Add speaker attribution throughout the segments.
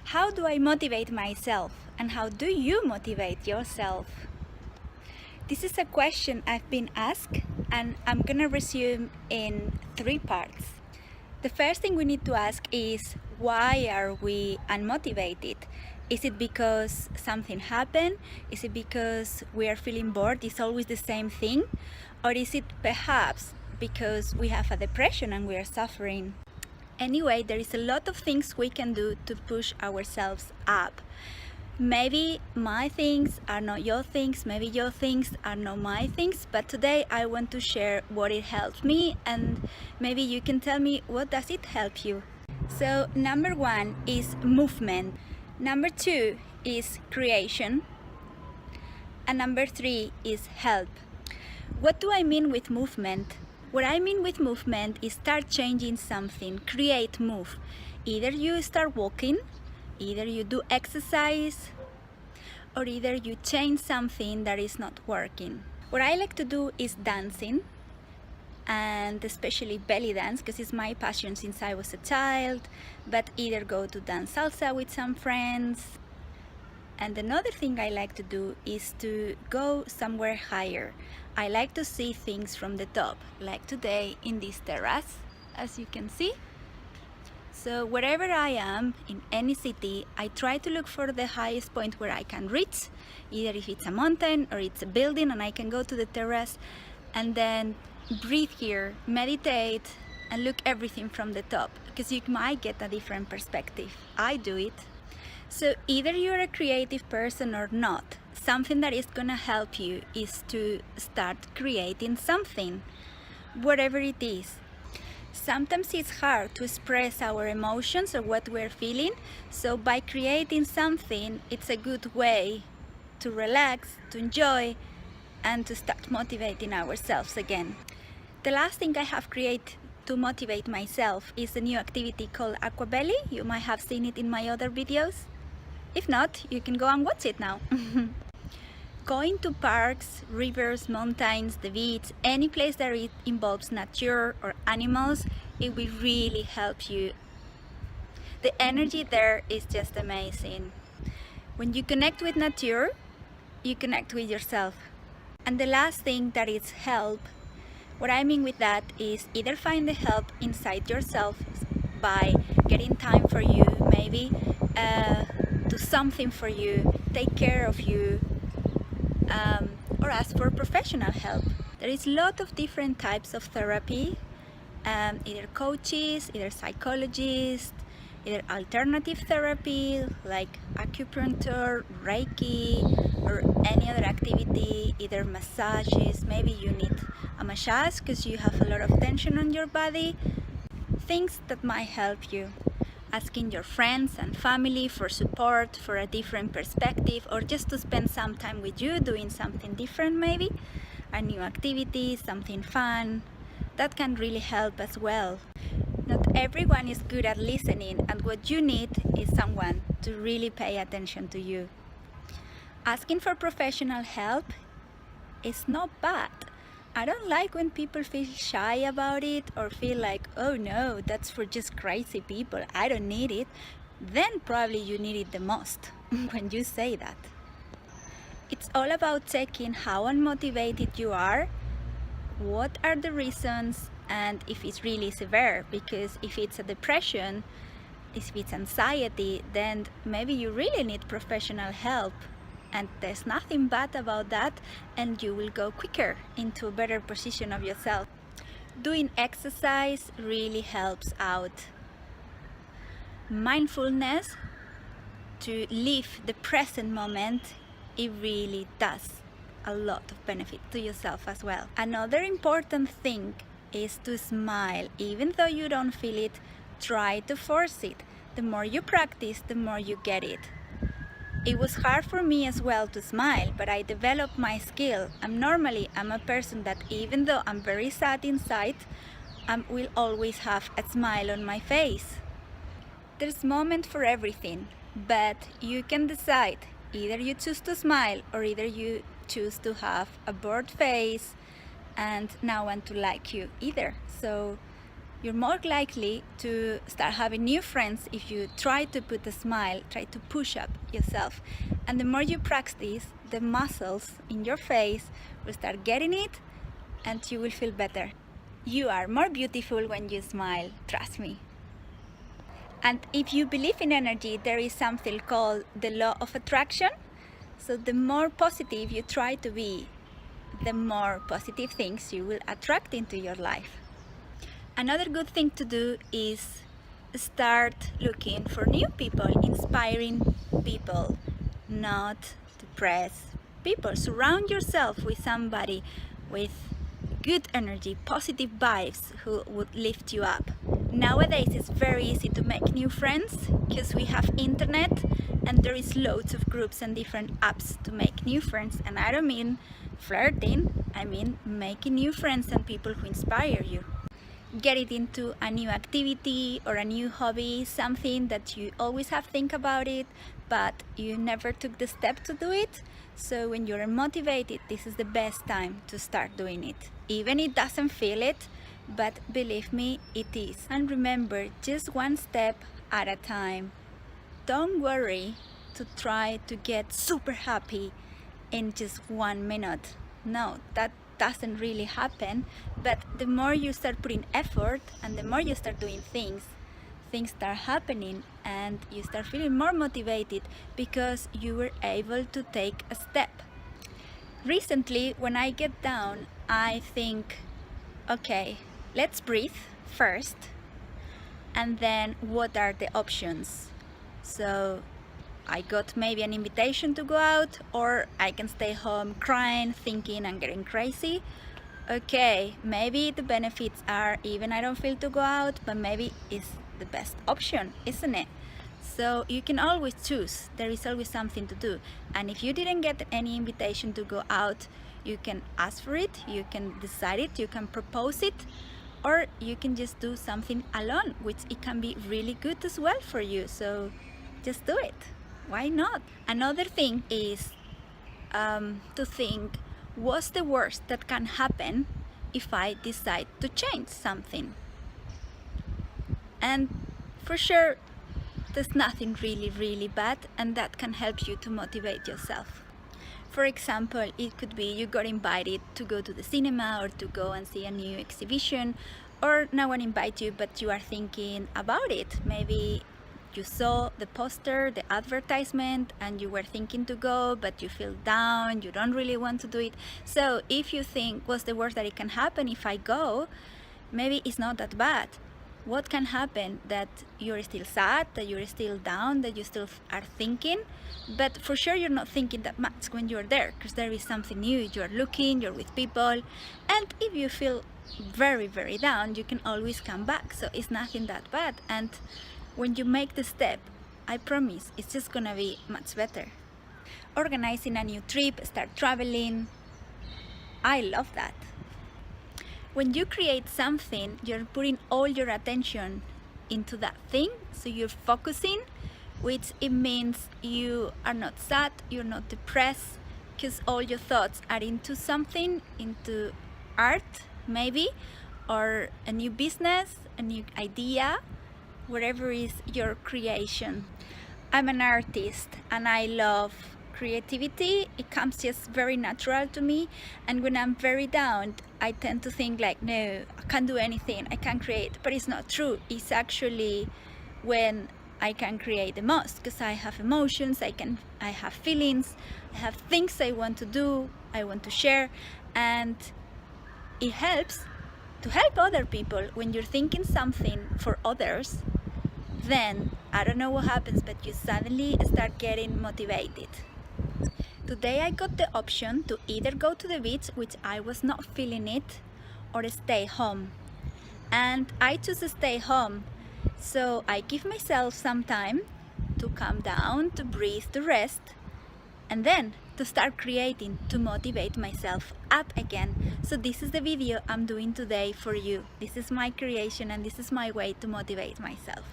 Speaker 1: How do I motivate myself, and how do you motivate yourself? This is a question I've been asked, and I'm gonna resume in 3 parts. The first thing we need to ask is, why are we unmotivated? Is it because something happened? Is it because we are feeling bored? It's always the same thing? Or is it perhaps because we have a depression and we are suffering? Anyway, there is a lot of things we can do to push ourselves up. Maybe my things are not your things, maybe your things are not my things, but today I want to share what it helped me, and maybe you can tell me, what does it help you? So number 1 is movement. Number 2 is creation. And number 3 is help. What do I mean with movement? What I mean with movement is start changing something, create move. Either you start walking, either you do exercise, or either you change something that is not working. What I like to do is dancing, and especially belly dance, because it's my passion since I was a child, but either go to dance salsa with some friends. And another thing I like to do is to go somewhere higher. I like to see things from the top, like today in this terrace, as you can see. So wherever I am, in any city, I try to look for the highest point where I can reach, either if it's a mountain or it's a building, and I can go to the terrace and then breathe here, meditate, and look everything from the top, because you might get a different perspective. I do it. So either you're a creative person or not, something that is gonna help you is to start creating something, whatever it is. Sometimes it's hard to express our emotions or what we're feeling, so by creating something, it's a good way to relax, to enjoy, and to start motivating ourselves again. The last thing I have created to motivate myself is a new activity called aquabelly. You might have seen it in my other videos. If not, you can go and watch it now. Going to parks, rivers, mountains, the beach, any place that it involves nature or animals, it will really help you. The energy there is just amazing. When you connect with nature, you connect with yourself. And the last thing that is help, what I mean with that is either find the help inside yourself by getting time for you, maybe do something for you, take care of you, or ask for professional help. There is a lot of different types of therapy, either coaches, either psychologists, either alternative therapy like acupuncture, Reiki, or any other activity, either massages. Maybe you need a massage because you have a lot of tension on your body. Things that might help you. Asking your friends and family for support, for a different perspective, or just to spend some time with you doing something different, maybe a new activity, something fun. That can really help as well. Not everyone is good at listening, and what you need is someone to really pay attention to you. Asking for professional help is not bad. I don't like when people feel shy about it or feel like, oh no, that's for just crazy people, I don't need it. Then probably you need it the most when you say that. It's all about checking how unmotivated you are, what are the reasons, and if it's really severe, because if it's a depression, if it's anxiety, then maybe you really need professional help. And there's nothing bad about that, and you will go quicker into a better position of yourself. Doing exercise really helps out. Mindfulness, to live the present moment, it really does a lot of benefit to yourself as well. Another important thing is to smile. Even though you don't feel it, try to force it. The more you practice, the more you get it. It was hard for me as well to smile, but I developed my skill. I'm a person that even though I'm very sad inside, I will always have a smile on my face. There's a moment for everything, but you can decide. Either you choose to smile or either you choose to have a bored face and no one to like you either. So You're more likely to start having new friends if you try to put a smile, try to push up yourself. And the more you practice, the muscles in your face will start getting it and you will feel better. You are more beautiful when you smile, trust me. And if you believe in energy, there is something called the law of attraction. So the more positive you try to be, the more positive things you will attract into your life. Another good thing to do is start looking for new people, inspiring people, not depressed people. Surround yourself with somebody with good energy, positive vibes who would lift you up. Nowadays it's very easy to make new friends because we have internet and there is loads of groups and different apps to make new friends. And I don't mean flirting, I mean making new friends and people who inspire you. Get it into a new activity or a new hobby, something that you always have think about it, but you never took the step to do it. So when you're motivated, this is the best time to start doing it. Even it doesn't feel it, but believe me, it is. And remember, just one step at a time. Don't worry to try to get super happy in just 1 minute. No, that doesn't really happen. But the more you start putting effort and the more you start doing things start happening and you start feeling more motivated because you were able to take a step. Recently, when I get down, I think, okay, let's breathe first, and then what are the options? So I got maybe an invitation to go out, or I can stay home crying, thinking and getting crazy. Okay, maybe the benefits are even I don't feel to go out, but maybe it's the best option, isn't it? So you can always choose. There is always something to do. And if you didn't get any invitation to go out, you can ask for it, you can decide it, you can propose it, or you can just do something alone, which it can be really good as well for you. So just do it. Why not? Another thing is to think, what's the worst that can happen if I decide to change something? And for sure, there's nothing really bad, and that can help you to motivate yourself. For example, it could be you got invited to go to the cinema or to go and see a new exhibition, or no one invited you but you are thinking about it. Maybe you saw the poster, the advertisement, and you were thinking to go, but you feel down, you don't really want to do it. So if you think, what's the worst that it can happen if I go? Maybe it's not that bad. What can happen? That you're still sad, that you're still down, that you still are thinking, but for sure you're not thinking that much when you're there, because there is something new, you're looking, you're with people, and if you feel very down, you can always come back. So it's nothing that bad, and when you make the step, I promise it's just gonna be much better. Organizing a new trip, start traveling, I love that. When you create something, you're putting all your attention into that thing, so you're focusing, which it means you are not sad, you're not depressed, because all your thoughts are into something, into art maybe, or a new business, a new idea, whatever is your creation. I'm an artist and I love creativity. It comes just very natural to me, and when I'm very down, I tend to think like, no, I can't do anything, I can't create. But it's not true. It's actually when I can create the most, because I have emotions, I have feelings, I have things I want to do, I want to share, and it helps to help other people. When you're thinking something for others, then I don't know what happens, but you suddenly start getting motivated. Today I got the option to either go to the beach, which I was not feeling it, or stay home. And I choose to stay home. So I give myself some time to calm down, to breathe, to rest, and then to start creating, to motivate myself up again. So this is the video I'm doing today for you. This is my creation and this is my way to motivate myself.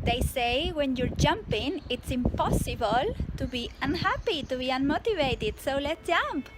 Speaker 1: They say when you're jumping, it's impossible to be unhappy, to be unmotivated. So let's jump.